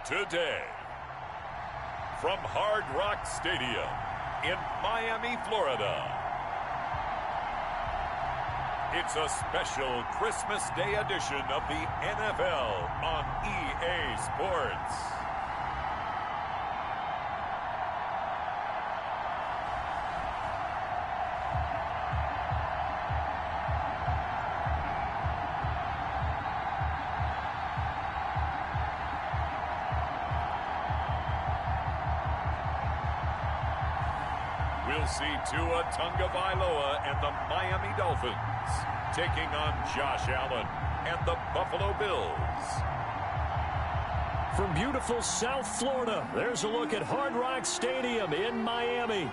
today. From Hard Rock Stadium in Miami, Florida, it's a special Christmas Day edition of the NFL on EA Sports. We'll see Tua Tagovailoa and the Miami Dolphins taking on Josh Allen and the Buffalo Bills. From beautiful South Florida, there's a look at Hard Rock Stadium in Miami.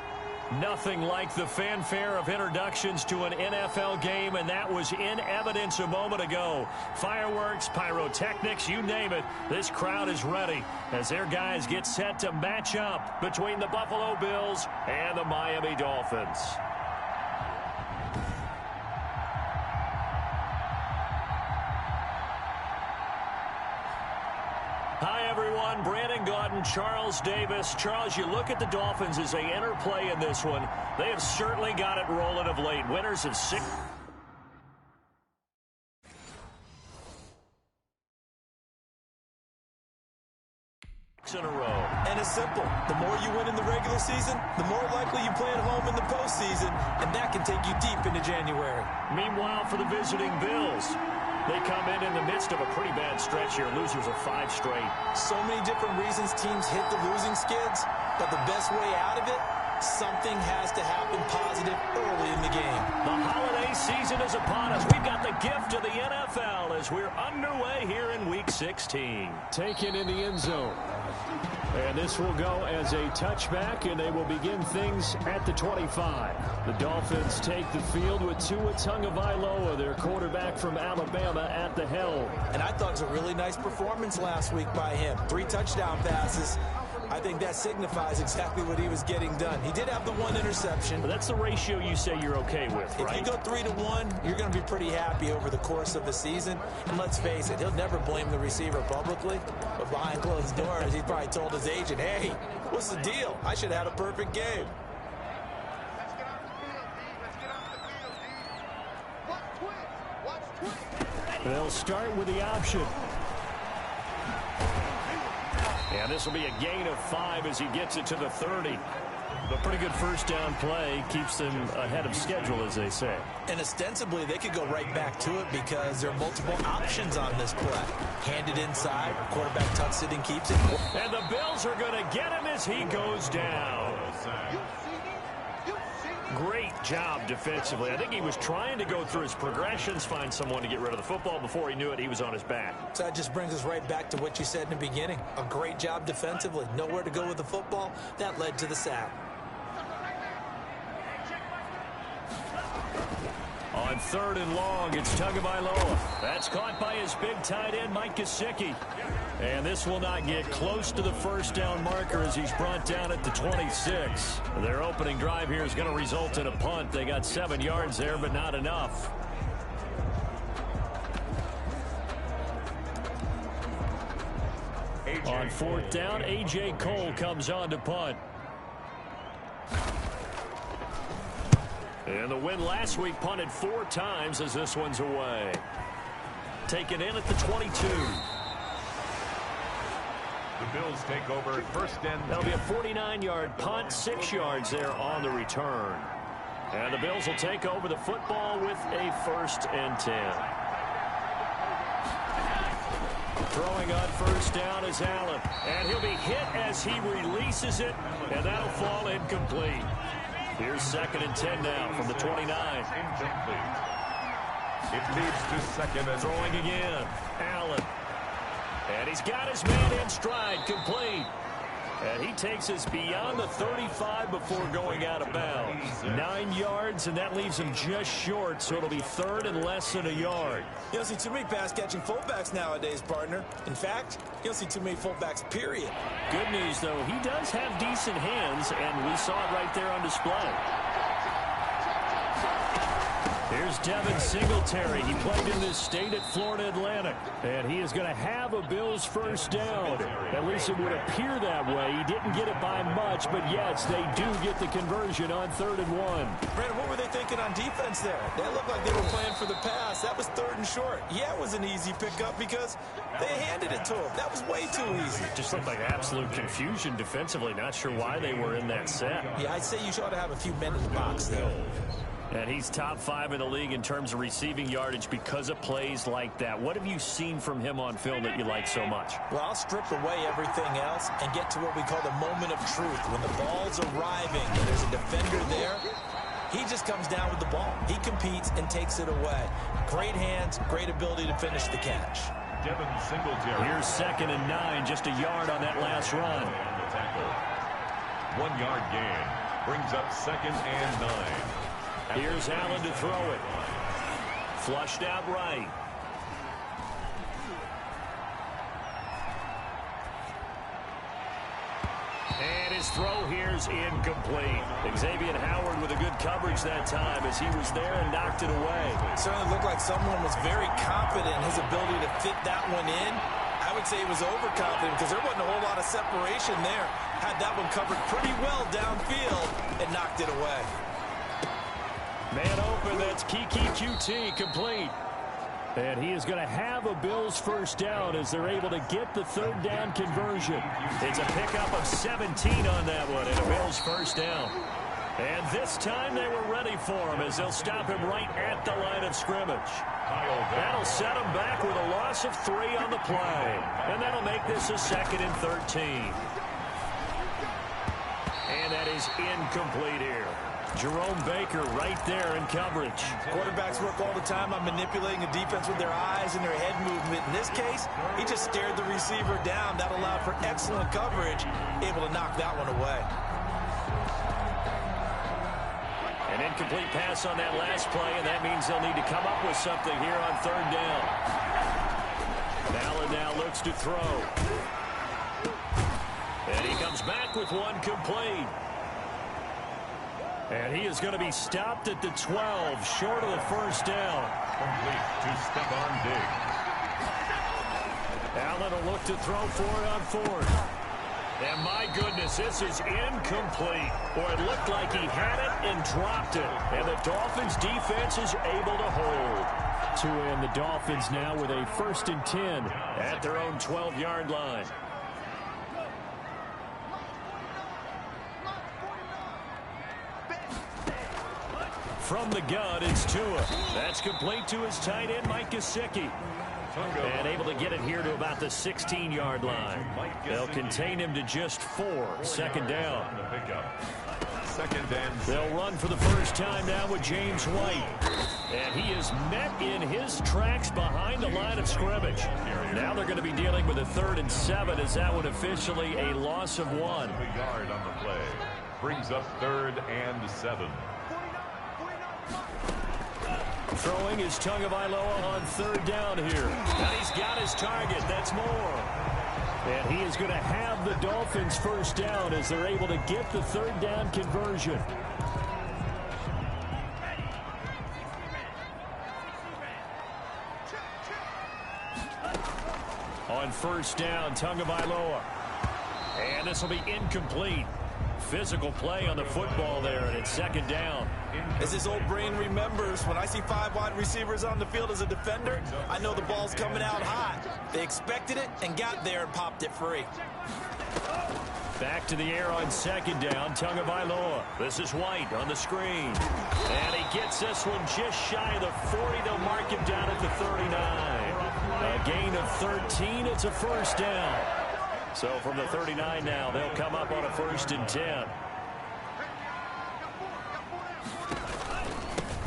Nothing like the fanfare of introductions to an NFL game, and that was in evidence a moment ago. Fireworks, pyrotechnics, you name it. This crowd is ready as their guys get set to match up between the Buffalo Bills and the Miami Dolphins. Hi, everyone. Brandon Gaudin, Charles Davis. Charles, you look at the Dolphins as they enter play in this one. They have certainly got it rolling of late. Winners of 6 in a row. And it's simple. The more you win in the regular season, the more likely you play at home in the postseason, and that can take you deep into January. Meanwhile, for the visiting Bills, they come in the midst of a pretty bad stretch here. Losers of 5 straight. So many different reasons teams hit the losing skids, but the best way out of it, something has to happen positive early in the game. The holiday season is upon us. We've got the gift of the NFL as we're underway here in Week 16. Taken in the end zone. And this will go as a touchback, and they will begin things at the 25. The Dolphins take the field with Tua Tagovailoa, their quarterback from Alabama, at the helm. And I thought it was a really nice performance last week by him. 3 touchdown passes. I think that signifies exactly what he was getting done. He did have the 1 interception. But that's the ratio you say you're okay with, right? If you go 3-1, you're going to be pretty happy over the course of the season. And let's face it, he'll never blame the receiver publicly. But behind closed doors, he probably told his agent, hey, what's the deal? I should have had a perfect game. They'll start with the option. And this will be a gain of 5 as he gets it to the 30. A pretty good first down play keeps them ahead of schedule, as they say. And ostensibly, they could go right back to it because there are multiple options on this play. Hand it inside, quarterback tucks it and keeps it. And the Bills are going to get him as he goes down. Great job defensively. I think he was trying to go through his progressions, find someone to get rid of the football. Before he knew it, he was on his back. So that just brings us right back to what you said in the beginning. A great job defensively. Nowhere to go with the football. That led to the sack. On 3rd and long, it's Tagovailoa. That's caught by his big tight end, Mike Gesicki. And this will not get close to the first down marker as he's brought down at the 26. Their opening drive here is going to result in a punt. They got 7 yards there, but not enough. On 4th down, A.J. Cole comes on to punt. And the win last week punted 4 times as this one's away. Taken in at the 22. The Bills take over first and 10. That'll be a 49-yard punt, 6 yards there on the return. And the Bills will take over the football with a 1st and 10. Throwing on 1st down is Allen. And he'll be hit as he releases it, and that'll fall incomplete. Here's 2nd and 10 now from the 29. Incomplete. It leads to 2nd and throwing again. Allen. And he's got his man in stride, complete. And he takes us beyond the 35 before going out of bounds. 9 yards, and that leaves him just short, so it'll be 3rd and less than a yard. You don't see too many pass-catching fullbacks nowadays, partner. In fact, you don't see too many fullbacks, period. Good news, though, he does have decent hands, and we saw it right there on display. Here's Here's Devin Singletary. He played in this state at Florida Atlantic. And he is going to have a Bills first down. At least it would appear that way. He didn't get it by much, but yes, they do get the conversion on 3rd and 1. Brandon, what were they thinking on defense there? They looked like they were playing for the pass. That was 3rd and short. Yeah, it was an easy pickup because they handed it to him. That was way too easy. Just looked like absolute confusion defensively. Not sure why they were in that set. Yeah, I'd say you should have a few men in the box there. And he's top 5 in the league in terms of receiving yardage because of plays like that. What have you seen from him on film that you like so much? Well, I'll strip away everything else and get to what we call the moment of truth. When the ball's arriving and there's a defender there, he just comes down with the ball. He competes and takes it away. Great hands, great ability to finish the catch. Devin Singletary. Here's 2nd and 9, just a yard on that last run. 1 yard gain brings up 2nd and 9. Here's Allen to throw it. Flushed out right. And his throw here's incomplete. Xavier Howard with a good coverage that time as he was there and knocked it away. Certainly looked like someone was very confident in his ability to fit that one in. I would say he was overconfident because there wasn't a whole lot of separation there. Had that one covered pretty well downfield and knocked it away. Man open, that's Kiki QT complete. And he is going to have a Bills first down as they're able to get the 3rd down conversion. It's a pickup of 17 on that one and a Bills first down. And this time they were ready for him as they'll stop him right at the line of scrimmage. That'll set him back with a loss of 3 on the play. And that'll make this a 2nd and 13. And that is incomplete here. Jerome Baker right there in coverage. Quarterbacks work all the time on manipulating the defense with their eyes and their head movement. In this case, he just stared the receiver down. That allowed for excellent coverage, able to knock that one away. An incomplete pass on that last play, and that means they'll need to come up with something here on 3rd down. Allen now looks to throw. And he comes back with one complete. And he is going to be stopped at the 12, short of the first down. Complete to Stephon Diggs. Allen will look to throw for it on 4th. And my goodness, this is incomplete. Or it looked like he had it and dropped it. And the Dolphins defense is able to hold. And the Dolphins now with a 1st and 10 at their own 12-yard line. From the gun, it's Tua. That's complete to his tight end, Mike Gesicki. And able to get it here to about the 16-yard line. They'll contain him to just 4. 2nd down. 2nd and 6. They'll run for the first time now with James White. And he is met in his tracks behind the line of scrimmage. Now they're going to be dealing with a 3rd and 7 as that one officially a loss of 1. A yard on the play. Brings up 3rd and 7. Throwing is Tagovailoa on 3rd down here. And he's got his target. That's more. And he is going to have the Dolphins first down as they're able to get the 3rd down conversion. On 1st down, Tagovailoa. And this will be incomplete. Physical play on the football there, and it's 2nd down. As his old brain remembers, when I see 5 wide receivers on the field as a defender, I know the ball's coming out hot. They expected it and got there and popped it free. Back to the air on 2nd down, Tagovailoa. This is White on the screen. And he gets this one just shy of the 40. They'll mark him down at the 39. A gain of 13. It's a first down. So from the 39 now, they'll come up on a 1st and 10.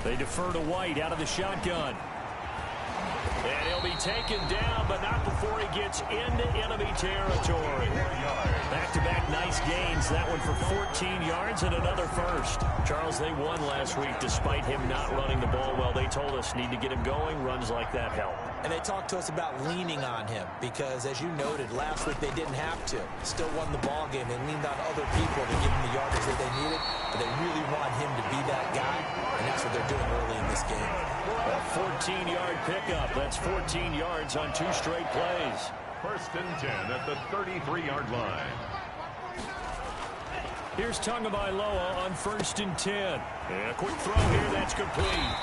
They defer to White out of the shotgun. And he'll be taken down, but not before he gets into enemy territory. Back-to-back nice gains. That one for 14 yards and another first. Charles, they won last week despite him not running the ball well. They told us need to get him going. Runs like that help. And they talked to us about leaning on him because, as you noted, last week they didn't have to. Still won the ball game. They leaned on other people to give him the yardage that they needed, but they really want him to be that guy, and that's what they're doing early in the this game. A 14-yard pickup. That's 14 yards on 2 straight plays. 1st and 10 at the 33-yard line. Here's Tagovailoa on 1st and 10. And a quick throw here. That's complete.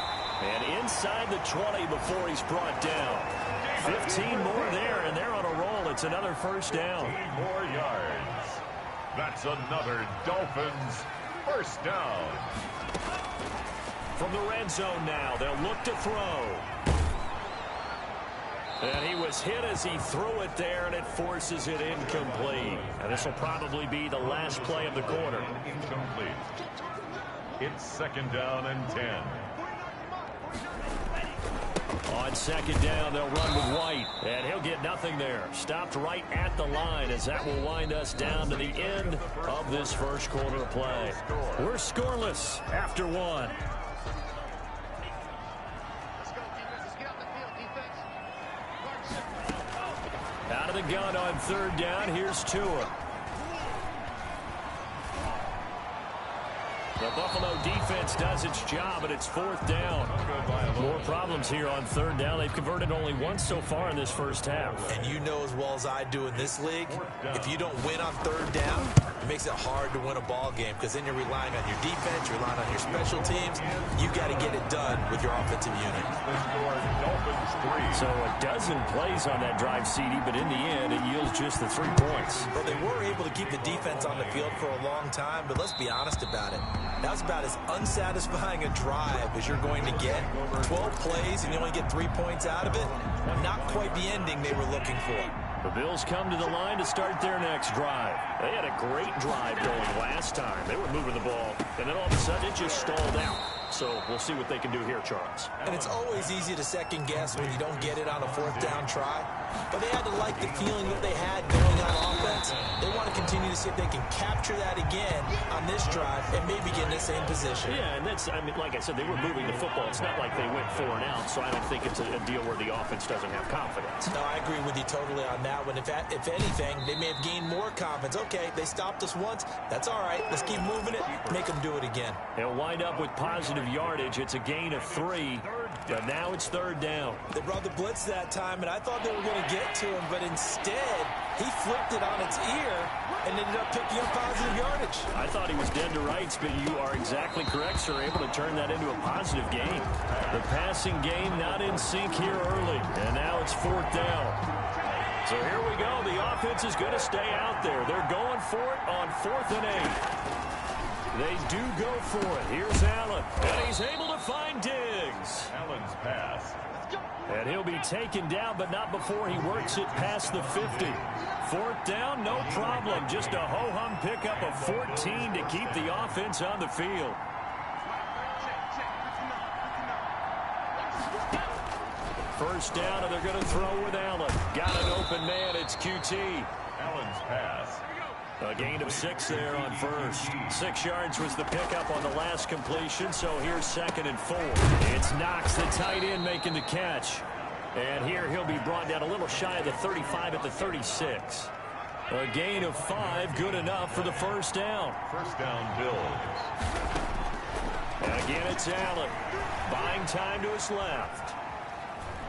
And inside the 20 before he's brought down. 15 more there, and they're on a roll. It's another 1st down. 15 more yards. That's another Dolphins 1st down. From the red zone now, they'll look to throw. And he was hit as he threw it there, and it forces it incomplete. And this will probably be the last play of the quarter. Incomplete. It's 2nd down and 10. On 2nd down, they'll run with White. And he'll get nothing there. Stopped right at the line as that will wind us down to the end of this 1st quarter of play. We're scoreless after 1. Out of the gun on 3rd down. Here's Tua. The Buffalo defense does its job, and it's 4th down. More problems here on 3rd down. They've converted only once so far in this 1st half. And you know as well as I do in this league, if you don't win on 3rd down, it makes it hard to win a ball game because then you're relying on your defense, you're relying on your special teams. You got to get it done with your offensive unit. So a dozen plays on that drive, CD, but in the end, it yields just the 3 points. Well, they were able to keep the defense on the field for a long time, but let's be honest about it. That was about as unsatisfying a drive as you're going to get. 12 plays and you only get 3 points out of it. Not quite the ending they were looking for. The Bills come to the line to start their next drive. They had a great drive going last time. They were moving the ball, and then all of a sudden it just stalled out. So we'll see what they can do here, Charles. And it's always easy to second guess when you don't get it on a 4th down try. But they had to like the feeling that they had going on offense. They want to continue to see if they can capture that again on this drive and maybe get in the same position. Yeah, and that's, I mean, like I said, they were moving the football. It's not like they went 4 and out, so I don't think it's a deal where the offense doesn't have confidence. No, I agree with you totally on that one. If anything, they may have gained more confidence. Okay, they stopped us once. That's all right. Let's keep moving it. Make them do it again. They'll wind up with positive yardage. It's a gain of 3, but now it's 3rd down. They brought the blitz that time, and I thought they were going to get to him, but instead, he flipped it on its ear and ended up picking up positive yardage. I thought he was dead to rights, but you are exactly correct, sir. Able to turn that into a positive gain. The passing game not in sync here early, and now it's 4th down. So here we go. The offense is going to stay out there. They're going for it on 4th and 8. They do go for it. Here's Allen, and he's able to find Diggs. Allen's pass. And he'll be taken down, but not before he works it past the 50. 4th down, no problem. Just a ho-hum pickup of 14 to keep the offense on the field. First down, and they're going to throw with Allen. Got an open man. It's QT. Allen's pass. A gain of 6 there on 1st. 6 yards was the pickup on the last completion, so here's 2nd and 4. It's Knox, the tight end, making the catch. And here he'll be brought down a little shy of the 35 at the 36. A gain of 5, good enough for the 1st down. 1st down, Bills. And again, it's Allen. Buying time to his left.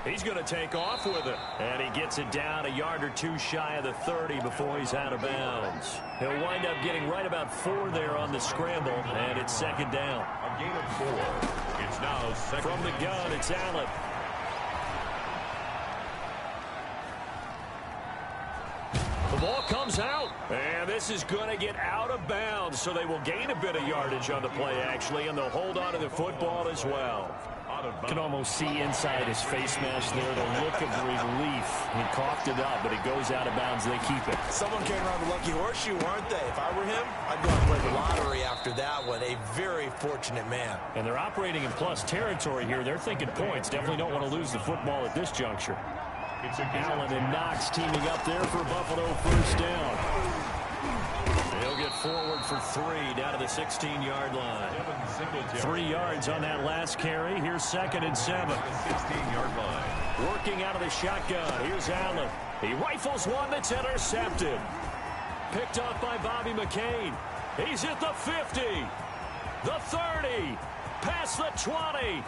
He's going to take off with it. And he gets it down a yard or 2 shy of the 30 before he's out of bounds. He'll wind up getting right about 4 there on the scramble, and it's 2nd down. A gain of 4. It's now 2nd. From the gun, it's Allen. The ball comes out, and this is going to get out of bounds, so they will gain a bit of yardage on the play, actually, and they'll hold on to the football as well. Can almost see inside his face mask there the look of relief. He coughed it up, but it goes out of bounds. They keep it. Someone came around the lucky horseshoe, aren't they? If I were him, I'd go and play the lottery after that one. A very fortunate man. And they're operating in plus territory here. They're thinking points. Definitely don't want to lose the football at this juncture. Allen and Knox teaming up there for Buffalo 1st down. He'll get forward for 3 down to the 16-yard line. 3 yards on that last carry. Here's 2nd and 7. 16-yard line. Working out of the shotgun. Here's Allen. He rifles one that's intercepted. Picked off by Bobby McCain. He's at the 50. The 30. Past the 20.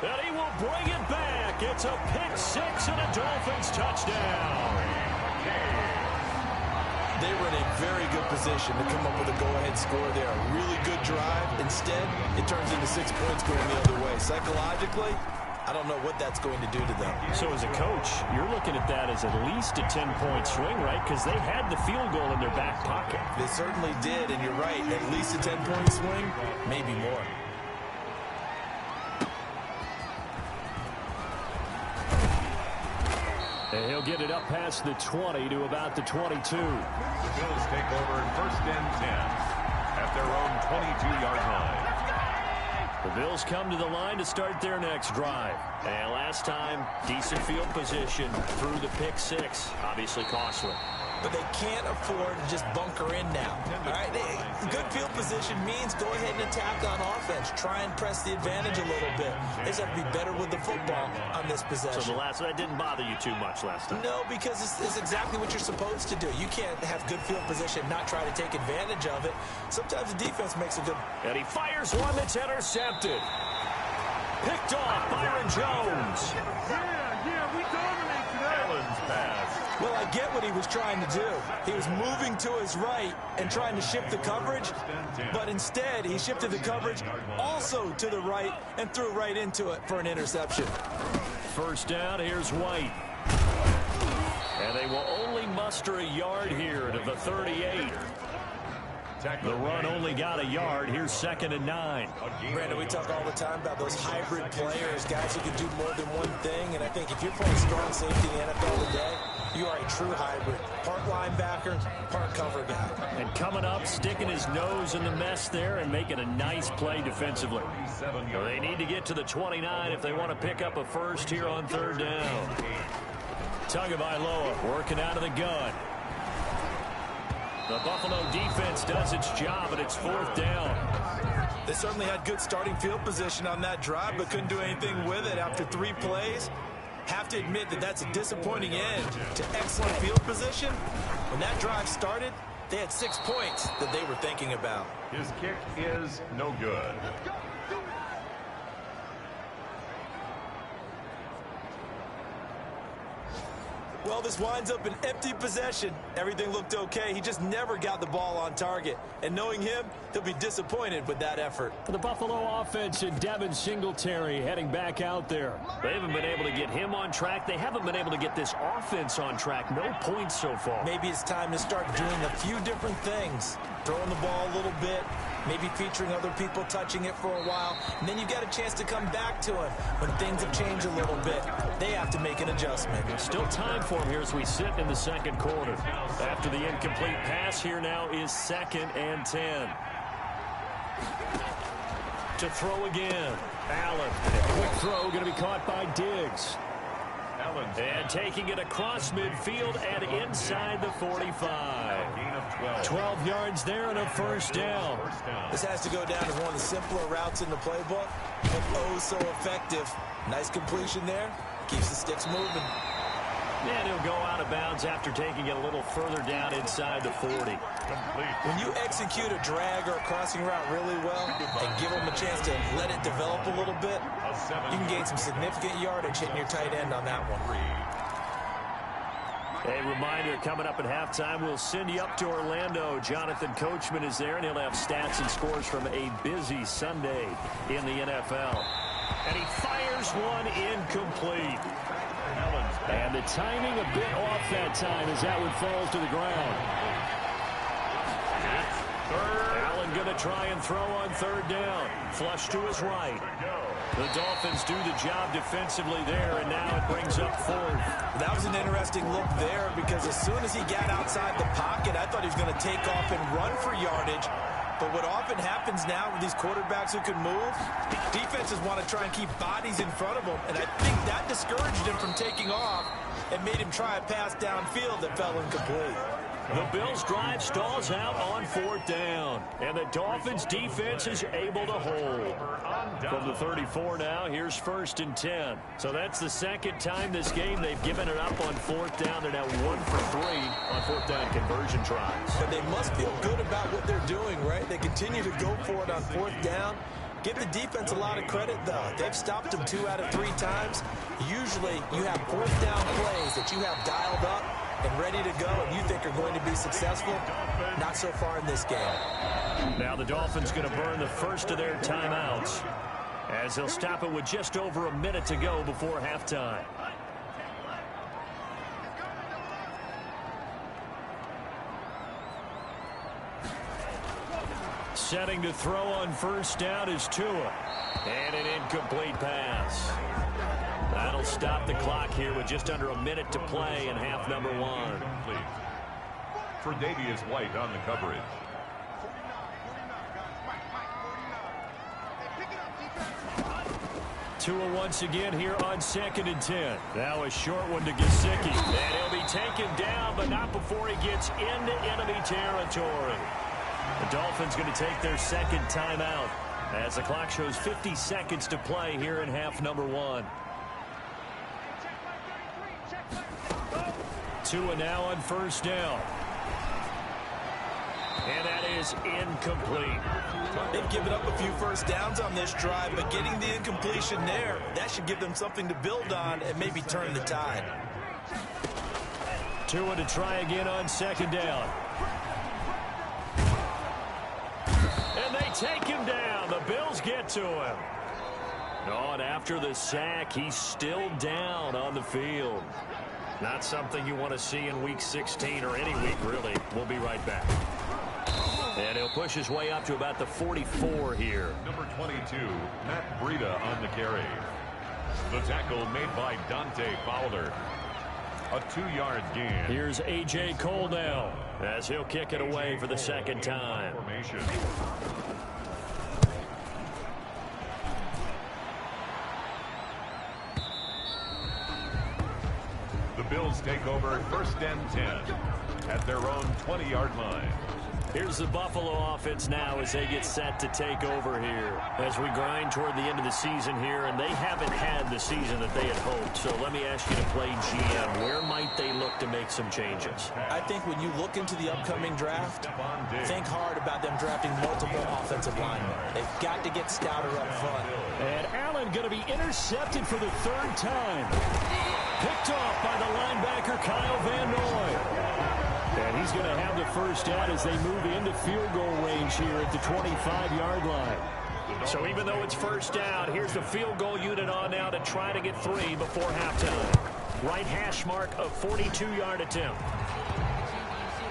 And he will bring it back. It's a pick six and a Dolphins touchdown. They were in a very good position to come up with a go-ahead score there. A really good drive. Instead, it turns into 6 points going the other way. Psychologically, I don't know what that's going to do to them. So as a coach, you're looking at that as at least a 10-point swing, right? Because they had the field goal in their back pocket. They certainly did, and you're right. At least a 10-point swing, maybe more. And he'll get it up past the 20 to about the 22. The Bills take over first and 10 at their own 22-yard line. The Bills come to the line to start their next drive. And last time, decent field position through the pick six. Obviously costly. But they can't afford to just bunker in now. All right, good field position means go ahead and attack on offense. Try and press the advantage a little bit. They just have to be better with the football on this possession. So that didn't bother you too much last time? No, because it's exactly what you're supposed to do. You can't have good field position, not try to take advantage of it. Sometimes the defense makes a good... And he fires one that's intercepted. Picked off Byron Jones. Yeah, we dominate today. Allen's pass. Well, I get what he was trying to do. He was moving to his right and trying to shift the coverage, but instead he shifted the coverage also to the right and threw right into it for an interception. First down, here's White. And they will only muster a yard here to the 38. The run only got a yard. Here's 2nd and 9. Brandon, we talk all the time about those hybrid players, guys who can do more than one thing, and I think if you're playing strong safety in the NFL today, you are a true hybrid. Part linebacker, part cover guy. And coming up, sticking his nose in the mess there and making a nice play defensively. Well, they need to get to the 29 if they want to pick up a first here on 3rd down. Tagovailoa working out of the gun. The Buffalo defense does its job, and it's 4th down. They certainly had good starting field position on that drive, but couldn't do anything with it after 3 plays. Have to admit that that's a disappointing end to excellent field position. When that drive started, they had 6 points that they were thinking about. His kick is no good. Well, this winds up an empty possession. Everything looked okay. He just never got the ball on target. And knowing him, he'll be disappointed with that effort. For the Buffalo offense and Devin Singletary heading back out there. They haven't been able to get him on track. They haven't been able to get this offense on track. No points so far. Maybe it's time to start doing a few different things. Throwing the ball a little bit, maybe featuring other people touching it for a while, and then you got a chance to come back to him when things have changed a little bit. They have to make an adjustment. Still time for him here as we sit in the 2nd quarter. After the incomplete pass, here now is 2nd and 10. To throw again. Allen. Quick throw going to be caught by Diggs. And taking it across midfield and inside the 45. 12 yards there and a 1st down. This has to go down as one of the simpler routes in the playbook, but oh so effective. Nice completion there. Keeps the sticks moving. And he'll go out of bounds after taking it a little further down inside the 40. When you execute a drag or a crossing route really well and give them a chance to let it develop a little bit, you can gain some significant yardage hitting your tight end on that one. A reminder, coming up at halftime, we'll send you up to Orlando. Jonathan Coachman is there, and he'll have stats and scores from a busy Sunday in the NFL. And he fires one incomplete. And the timing a bit off that time as that one falls to the ground. Allen going to try and throw on 3rd down. Flush to his right. The Dolphins do the job defensively there, and now it brings up 4th. That was an interesting look there because as soon as he got outside the pocket, I thought he was going to take off and run for yardage. But what often happens now with these quarterbacks who can move, defenses want to try and keep bodies in front of them, and I think that discouraged him from taking off and made him try a pass downfield that fell incomplete. The Bills' drive stalls out on 4th down, and the Dolphins' defense is able to hold. From the 34 now, here's 1st and 10. So that's the 2nd time this game they've given it up on 4th down. They're now 1 for 3 on 4th down conversion tries. But they must feel good about what they're doing, right? They continue to go for it on 4th down. Give the defense a lot of credit, though. They've stopped them 2 out of 3 times. Usually, you have 4th down plays that you have dialed up and ready to go, and you think are going to be successful. Not so far in this game. Now the Dolphins going to burn the first of their timeouts as they'll stop it with just over a minute to go before halftime. Setting to throw on first down is Tua. And an incomplete pass. That'll stop the clock here with just under a minute to play in half number 1. For Davius White on the coverage. Tua once again here on 2nd and 10. Now a short one to Gesicki. And he'll be taken down, but not before he gets into enemy territory. The Dolphins going to take their second timeout as the clock shows 50 seconds to play here in half number 1. Tua now on first down. And that is incomplete. They've given up a few first downs on this drive, but getting the incompletion there, that should give them something to build on and maybe turn the tide. Tua to try again on 2nd down. And they take him down. The Bills get to him. Oh, and after the sack, he's still down on the field. Not something you want to see in Week 16 or any week, really. We'll be right back. And he'll push his way up to about the 44 here. Number 22, Matt Breida on the carry. The tackle made by Dante Fowler. A 2-yard gain. Here's A.J. Cole now as he'll kick it away for the second time. Formation. The Bills take over 1st and 10 at their own 20-yard line. Here's the Buffalo offense now as they get set to take over here as we grind toward the end of the season here, and they haven't had the season that they had hoped. So let me ask you to play GM. Where might they look to make some changes? I think when you look into the upcoming draft, think hard about them drafting multiple offensive linemen. They've got to get stouter up front. And Allen going to be intercepted for the 3rd time. Picked off by the linebacker Kyle Van Noy. And he's going to have the first down as they move into field goal range here at the 25-yard line. So even though it's first down, here's the field goal unit on now to try to get 3 before halftime. Right hash mark of 42-yard attempt.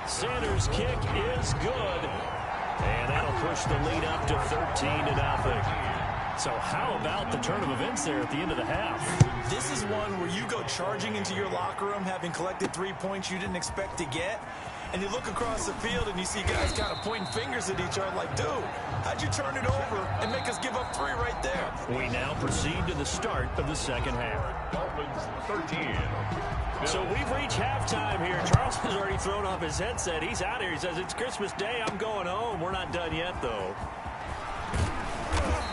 Sanders' kick is good. And that'll push the lead up to 13-0. So how about the turn of events there at the end of the half? This is one where you go charging into your locker room having collected 3 points you didn't expect to get, and you look across the field and you see guys kind of pointing fingers at each other like, dude, how'd you turn it over and make us give up 3 right there? We now proceed to the start of the second half. Dolphins 13. So we've reached halftime here. Charles has already thrown off his headset. He's out here. He says, it's Christmas Day. I'm going home. We're not done yet, though.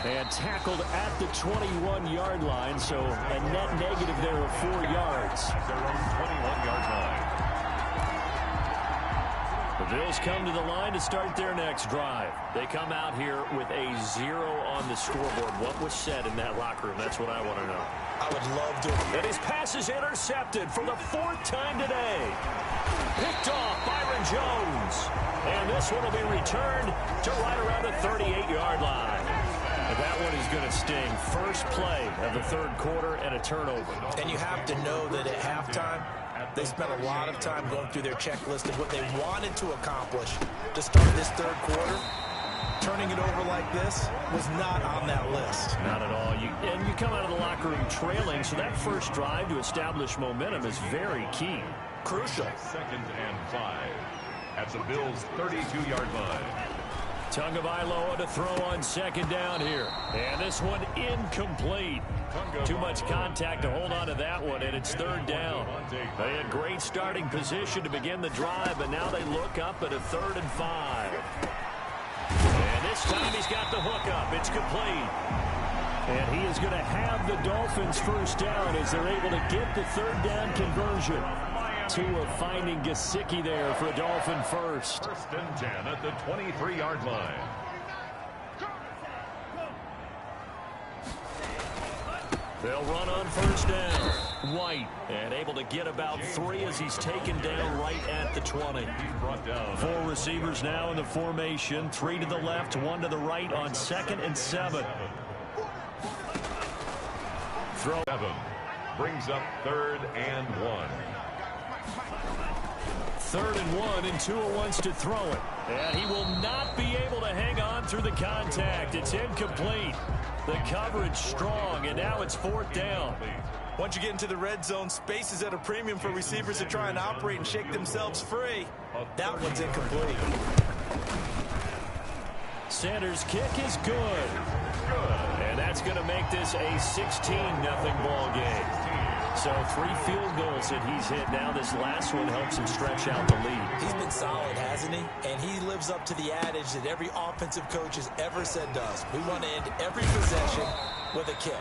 And tackled at the 21-yard line, so a net negative there of 4 yards. Their own 21-yard line. The Bills come to the line to start their next drive. They come out here with a 0 on the scoreboard. What was said in that locker room? That's what I want to know. I would love to. And his pass is intercepted for the 4th time today. Picked off Byron Jones. And this one will be returned to right around the 38-yard line. That one is going to sting. First play of the 3rd quarter and a turnover. And you have to know that at halftime, they spent a lot of time going through their checklist of what they wanted to accomplish to start this 3rd quarter. Turning it over like this was not on that list. Not at all. And you come out of the locker room trailing, so that first drive to establish momentum is very key. Crucial. 2nd and 5 at the Bills' 32-yard line. Tagovailoa to throw on 2nd down here. And this one incomplete. Too much contact to hold on to that one, and it's 3rd down. They had great starting position to begin the drive, but now they look up at a 3rd and 5. And this time he's got the hook up. It's complete. And he is going to have the Dolphins first down as they're able to get the 3rd down conversion. Tua finding Gesicki there for a Dolphin first. 1st and 10 at the 23-yard line. They'll run on first down. White, and able to get about 3 as he's taken down right at the 20. Brought down. 4 receivers now in the formation. 3 to the left, 1 to the right on 2nd and 7. Throw. 7 brings up 3rd and 1. 3rd and 1, and Tua wants to throw it. And he will not be able to hang on through the contact. It's incomplete. The coverage strong, and now it's 4th down. Once you get into the red zone, space is at a premium for receivers to try and operate and shake themselves free. That one's incomplete. Sanders' kick is good. And that's going to make this a 16-0 ball game. So 3 field goals that he's hit now. This last one helps him stretch out the lead. He's been solid, hasn't he? And he lives up to the adage that every offensive coach has ever said to us. We want to end every possession with a kick,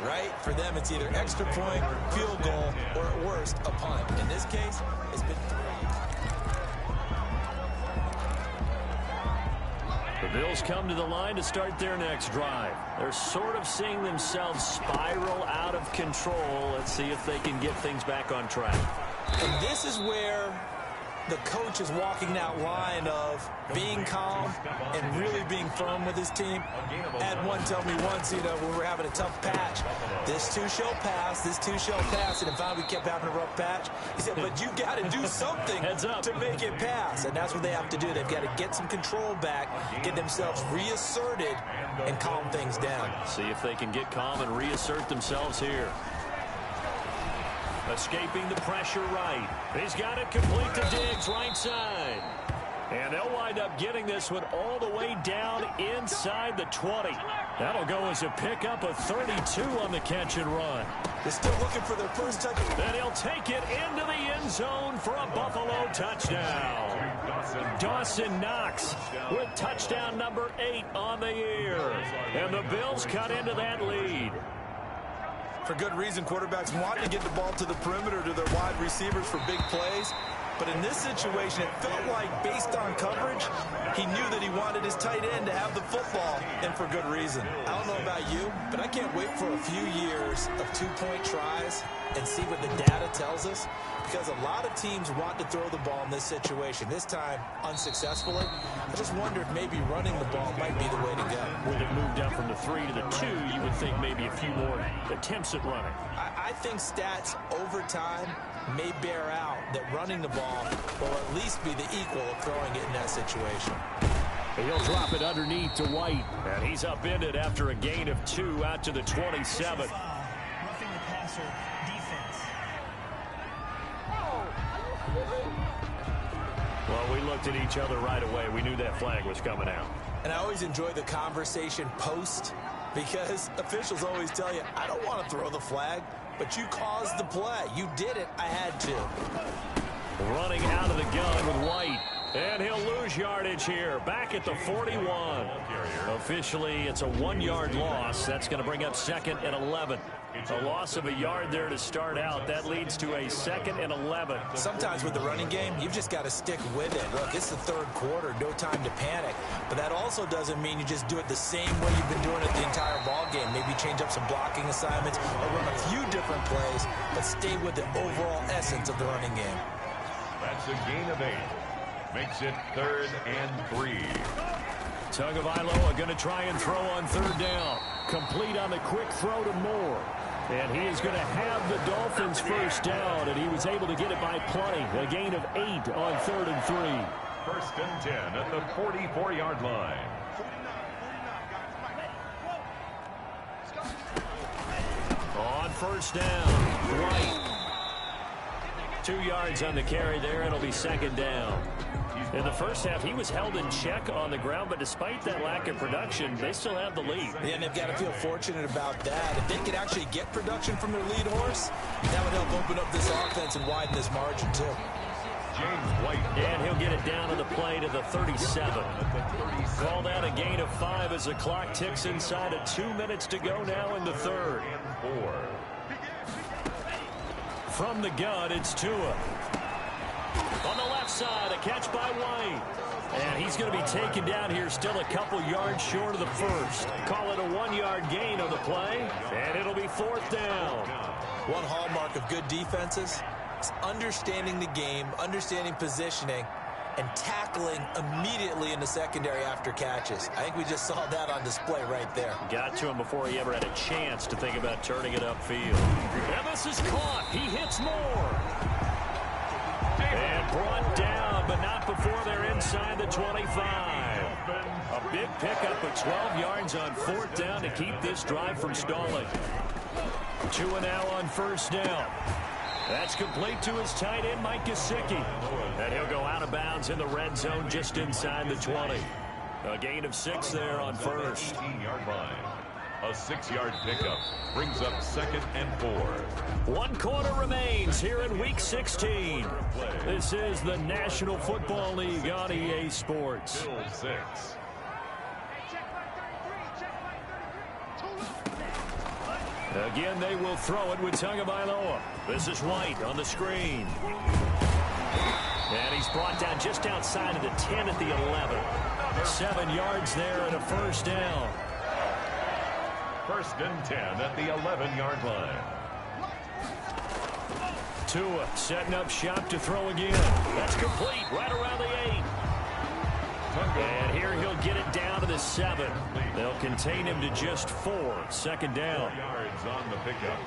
right? For them, it's either extra point, field goal, or at worst, a punt. In this case, it's been 3. The Bills come to the line to start their next drive. They're sort of seeing themselves spiral out of control. Let's see if they can get things back on track. And this is where the coach is walking that line of being calm and really being firm with his team. I had one tell me once, when we were having a tough patch, this too shall pass, this too shall pass, and if we kept having a rough patch, he said, but you got to do something to make it pass, and that's what they have to do. They've got to get some control back, get themselves reasserted, and calm things down. See if they can get calm and reassert themselves here. Escaping the pressure right. He's got it complete to Diggs, right side. And they'll wind up getting this one all the way down inside the 20. That'll go as a pickup of 32 on the catch and run. They're still looking for their first touchdown. And he'll take it into the end zone for a Buffalo touchdown. Dawson Knox with touchdown number 8 on the year. And the Bills cut into that lead. For good reason, quarterbacks want to get the ball to the perimeter to their wide receivers for big plays. But in this situation, it felt like, based on coverage, he knew that he wanted his tight end to have the football, and for good reason. I don't know about you, but I can't wait for a few years of 2-point tries and see what the data tells us, because a lot of teams want to throw the ball in this situation. This time, unsuccessfully. I just wonder if maybe running the ball might be the way to go. With it moved up from the 3 to the 2, you would think maybe a few more attempts at running. I think stats over time may bear out that running the ball will at least be the equal of throwing it in that situation. He'll drop it underneath to White, and he's upended after a gain of 2 out to the 27. Roughing the passer defense. Well, we looked at each other right away. We knew that flag was coming out. And I always enjoy the conversation post, because officials always tell you, I don't want to throw the flag, but you caused the play. You did it. I had to. Running out of the gun with White. And he'll lose yardage here. Back at the 41. Officially, it's a 1-yard loss. That's going to bring up 2nd and 11. A loss of a yard there to start out. That leads to a 2nd and 11. Sometimes with the running game, you've just got to stick with it. Look, it's the 3rd quarter. No time to panic. But that also doesn't mean you just do it the same way you've been doing it the entire ball game. Maybe change up some blocking assignments or run a few different plays, but stay with the overall essence of the running game. That's a gain of 8. Makes it 3rd and 3. Tagovailoa going to try and throw on 3rd down. Complete on the quick throw to Moore. And he is going to have the Dolphins first down, and he was able to get it by plenty. A gain of 8 on 3rd and 3. 1st and 10 at the 44-yard line. On first down, White. 2 yards on the carry there. It'll be 2nd down. In the first half, he was held in check on the ground, but despite that lack of production, they still have the lead. Yeah, and they've got to feel fortunate about that. If they could actually get production from their lead horse, that would help open up this offense and widen this margin, too. James White. And he'll get it down to the play to the 37. Called out a gain of 5 as the clock ticks inside of 2 minutes to go now in the 3rd. And 4. From the gun, it's Tua. On the left side, a catch by White. And he's going to be taken down here still a couple yards short of the first. Call it a 1-yard gain on the play, and it'll be 4th down. One hallmark of good defenses is understanding the game, understanding positioning, and tackling immediately in the secondary after catches. I think we just saw that on display right there. Got to him before he ever had a chance to think about turning it upfield. And this is caught. He hits more. And brought down, but not before they're inside the 25. A big pickup of 12 yards on 4th down to keep this drive from stalling. 2 now on 1st down. That's complete to his tight end, Mike Gesicki. And he'll go out of bounds in the red zone just inside the 20. A gain of 6 there on 1st. 18-yard line. A 6-yard pickup brings up 2nd and 4. 1 quarter remains here in Week 16. This is the National Football League on EA Sports. Bill 6. Again, they will throw it with Tagovailoa. This is White on the screen. And he's brought down just outside of the 10 at the 11. 7 yards there and a 1st down. 1st and 10 at the 11-yard line. Tua setting up shop to throw again. That's complete right around the 8. And here he'll get it down to the 7. They'll contain him to just 4. 2nd down. 4 yards on the pickup.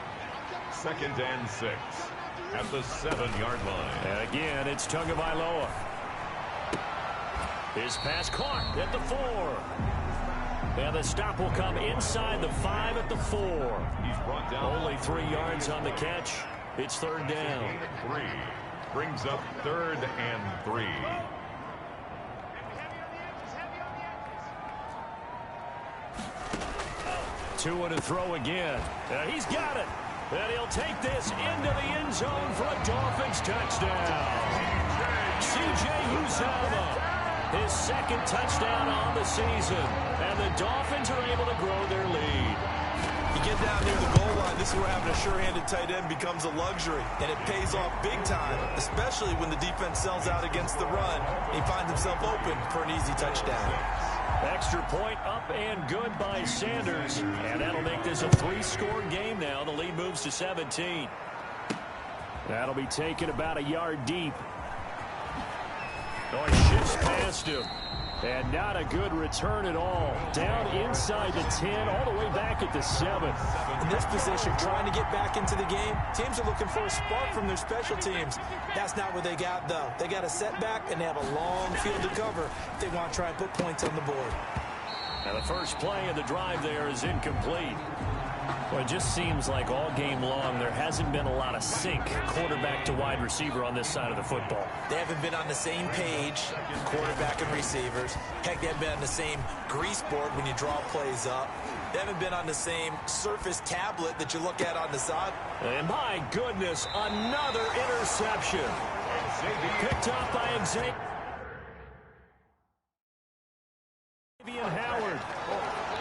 2nd and 6 at the 7-yard line. And again, it's Tagovailoa. His pass caught at the 4. And the stop will come inside the 5 at the 4. He's brought down only 3 yards on the catch. It's 3rd down. 3 brings up 3rd and 3. Tua to throw again. He's got it. And he'll take this into the end zone for a Dolphins touchdown. C.J. Uzomah. His 2nd touchdown on the season. And the Dolphins are able to grow their lead. You get down near the goal line, this is where having a sure-handed tight end becomes a luxury. And it pays off big time, especially when the defense sells out against the run. He finds himself open for an easy touchdown. Extra point up and good by Sanders. And that'll make this a 3-score game now. The lead moves to 17. That'll be taken about a yard deep. Oh, he shifts past him. And not a good return at all. Down inside the 10, all the way back at the 7. In this position, trying to get back into the game, teams are looking for a spark from their special teams. That's not what they got, though. They got a setback, and they have a long field to cover if they want to try and put points on the board. And the first play of the drive there is incomplete. Well, it just seems like all game long there hasn't been a lot of sync quarterback to wide receiver on this side of the football. They haven't been on the same page, quarterback and receivers. Heck, they haven't been on the same grease board when you draw plays up. They haven't been on the same surface tablet that you look at on the side. And my goodness, another interception. Picked up by Xavier Howard.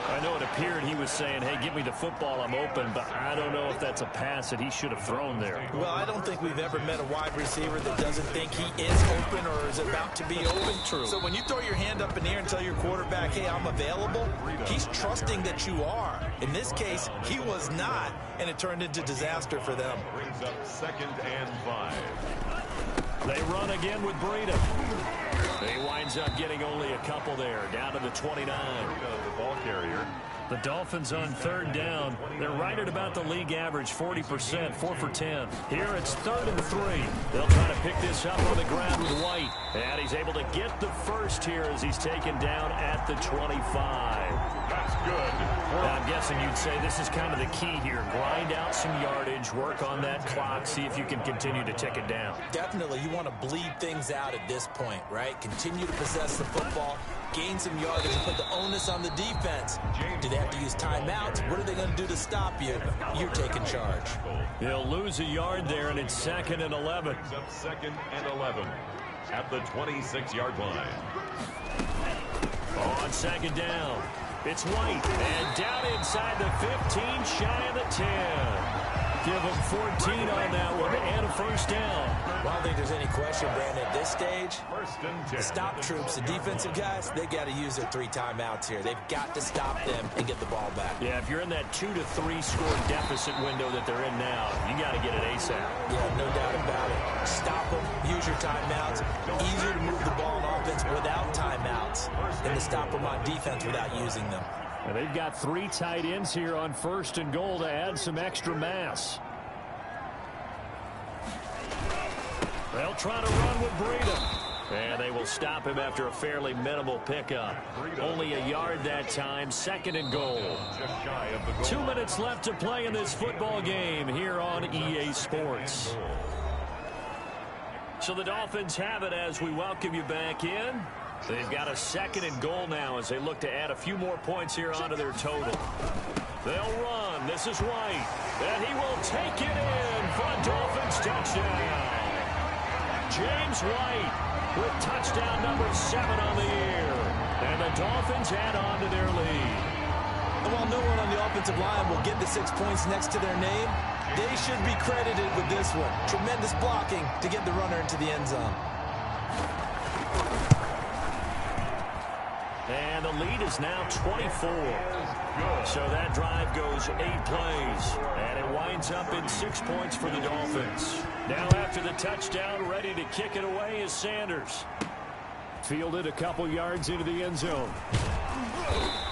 I know it appeared he was saying, hey, give me the football, I'm open, but I don't know if that's a pass that he should have thrown there. Well, I don't think we've ever met a wide receiver that doesn't think he is open or is about to be open. True. So when you throw your hand up in the air and tell your quarterback, hey, I'm available, he's trusting that you are. In this case, he was not, and it turned into disaster for them. Brings up 2nd and 5. They run again with Breida. He winds up getting only a couple there, down to the 29. The ball carrier. The Dolphins on 3rd down. They're right at about the league average, 40%, 4 for 10. Here it's 3rd and 3. They'll try to pick this up on the ground with White. And he's able to get the first here as he's taken down at the 25. That's good. Now, I'm guessing you'd say this is kind of the key here. Grind out some yardage, work on that clock, see if you can continue to tick it down. Definitely, you want to bleed things out at this point, right? Continue to possess the football, gain some yardage, and put the onus on the defense. Do they have to use timeouts? What are they going to do to stop you? You're taking charge. He'll lose a yard there, and it's 2nd and 11. Brings up 2nd and 11 at the 26-yard line. On 2nd down, it's White, and down inside the 15, shy of the 10. Give them 14 on that one and a first down. Well, I don't think there's any question, Brandon, at this stage, First and 10. the stop troops, the defensive guys, they got to use their 3 timeouts here. They've got to stop them and get the ball back. Yeah, if you're in that 2 to 3 score deficit window that they're in now, you got to get it ASAP. Yeah, no doubt about it. Stop them, use your timeouts. Easier to move the ball on offense without timeouts than to stop them on defense without using them. And they've got 3 tight ends here on first and goal to add some extra mass. They'll try to run with Breida. And they will stop him after a fairly minimal pickup. Only a yard that time, second and goal. Just shy of the goal 2 minutes left to play in this football game here on EA Sports. So the Dolphins have it as we welcome you back in. They've got a second and goal now as they look to add a few more points here onto their total. They'll run. This is White. And he will take it in for a Dolphins touchdown. James White with touchdown number 7 on the year. And the Dolphins add on to their lead. And while no one on the offensive line will get the 6 points next to their name, they should be credited with this one. Tremendous blocking to get the runner into the end zone. And the lead is now 24. So that drive goes 8 plays. And it winds up in 6 points for the Dolphins. Now after the touchdown, ready to kick it away is Sanders. Fielded a couple yards into the end zone.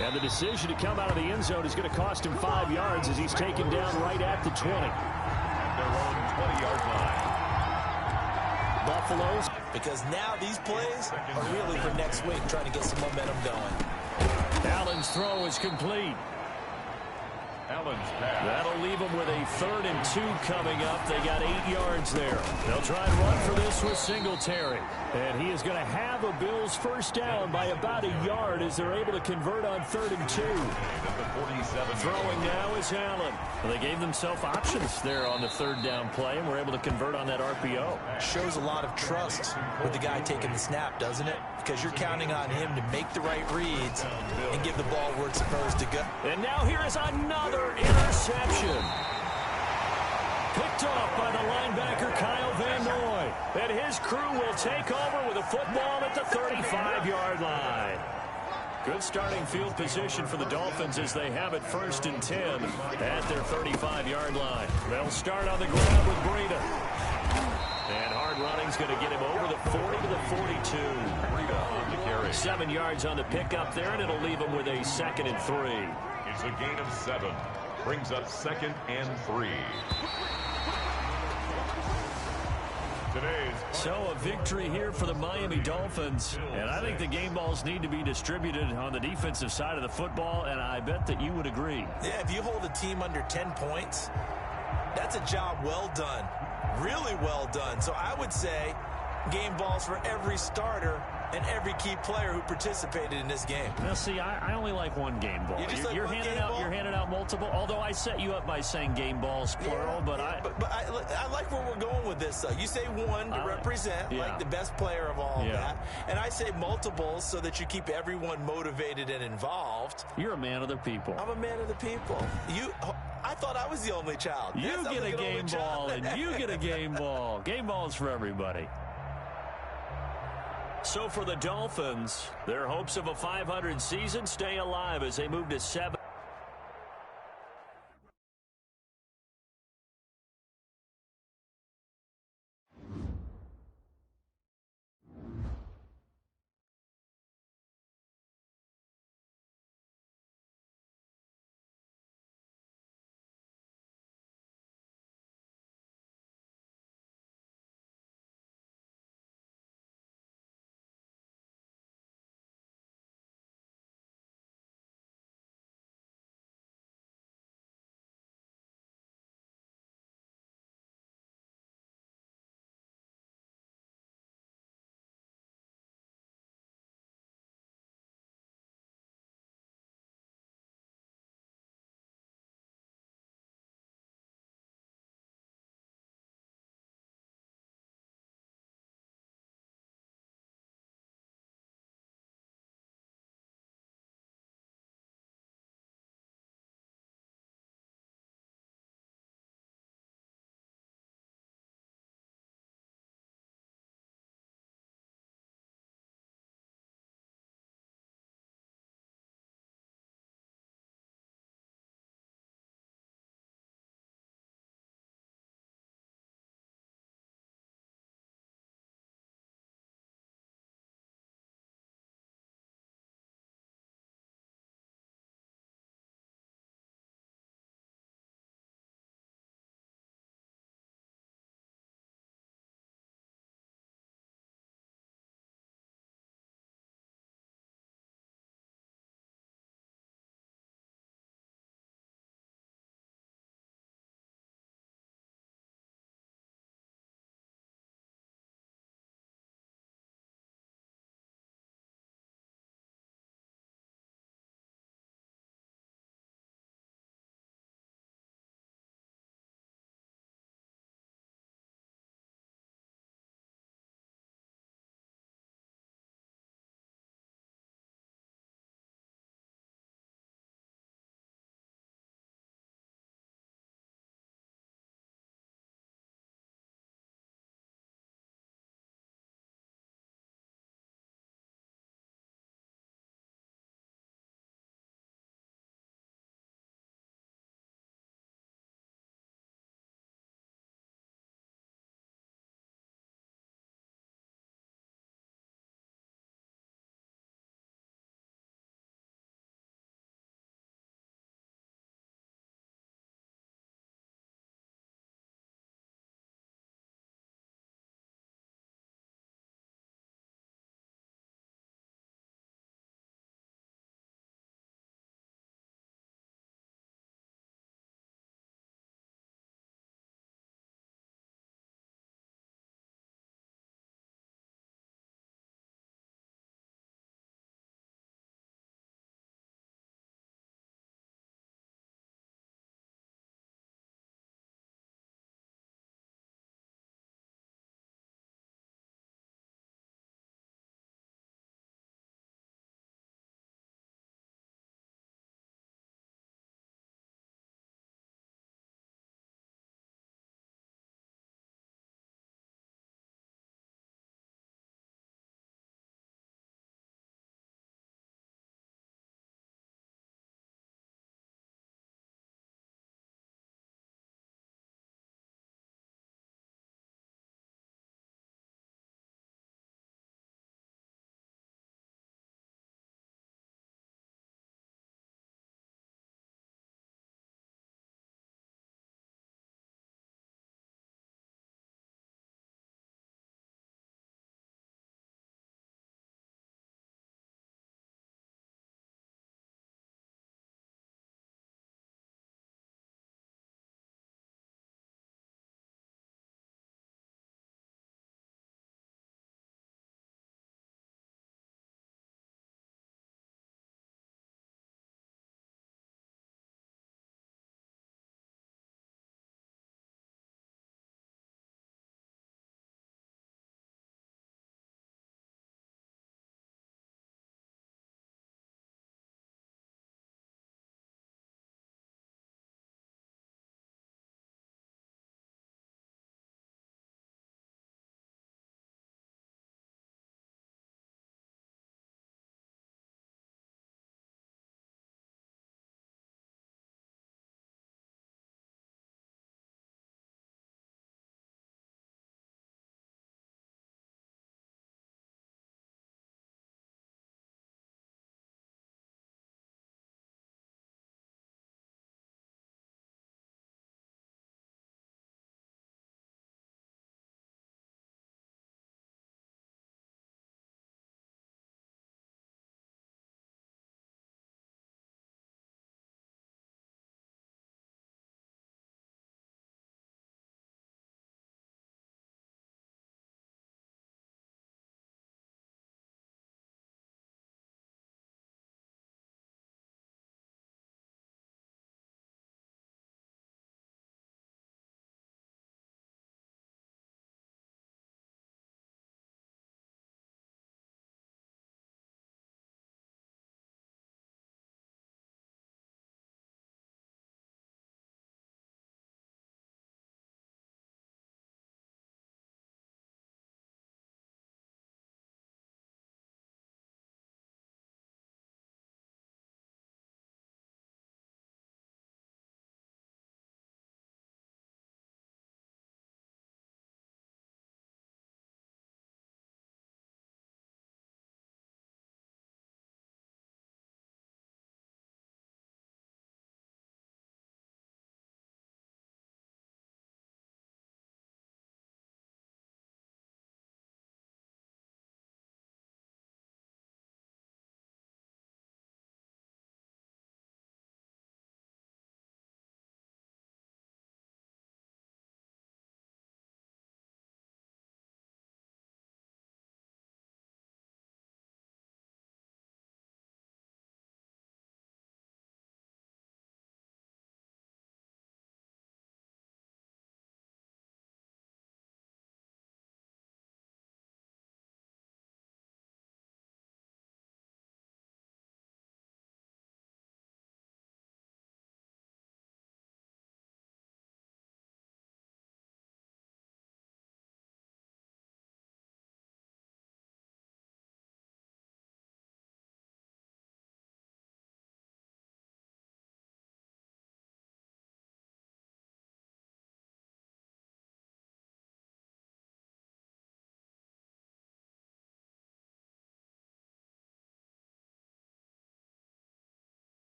And the decision to come out of the end zone is going to cost him 5 yards as he's taken down right at the 20. at their own 20-yard line. Buffaloes. Because now these plays are really for next week, trying to get some momentum going. Allen's throw is complete. Allen's pass. That'll leave them with a 3rd and 2 coming up. They got 8 yards there. They'll try and run for this with Singletary. And he is going to have a Bills first down by about a yard as they're able to convert on 3rd and 2. Throwing now is Allen. Well, they gave themselves options there on the 3rd down play and were able to convert on that RPO. Shows a lot of trust with the guy taking the snap, doesn't it? Because you're counting on him to make the right reads and give the ball where it's supposed to go. And now here is another interception. Picked off by the linebacker Kyle Van Noy. And his crew will take over with a football at the 35-yard line. Good starting field position for the Dolphins as they have it 1st and 10 at their 35-yard line. They'll start on the ground with Breida. And hard running's going to get him over the 40 to the 42. Breida on the carry. 7 yards on the pickup there, and it'll leave him with a 2nd and 3. It's a gain of 7. Brings up 2nd and 3. So a victory here for the Miami Dolphins. And I think the game balls need to be distributed on the defensive side of the football, and I bet that you would agree. Yeah, if you hold a team under 10 points, that's a job well done. Really well done. So I would say game balls for every starter and every key player who participated in this game. Now, see, I only like one game ball. You're handing out multiple. Although I set you up by saying game balls plural, but I like where we're going with this. You say one to represent, like the best player of all of that, and I say multiples so that you keep everyone motivated and involved. You're a man of the people. I'm a man of the people. I thought I was the only child. You get a game ball, and you get a game ball. Game balls for everybody. So for the Dolphins, their hopes of a 500 season stay alive as they move to 7.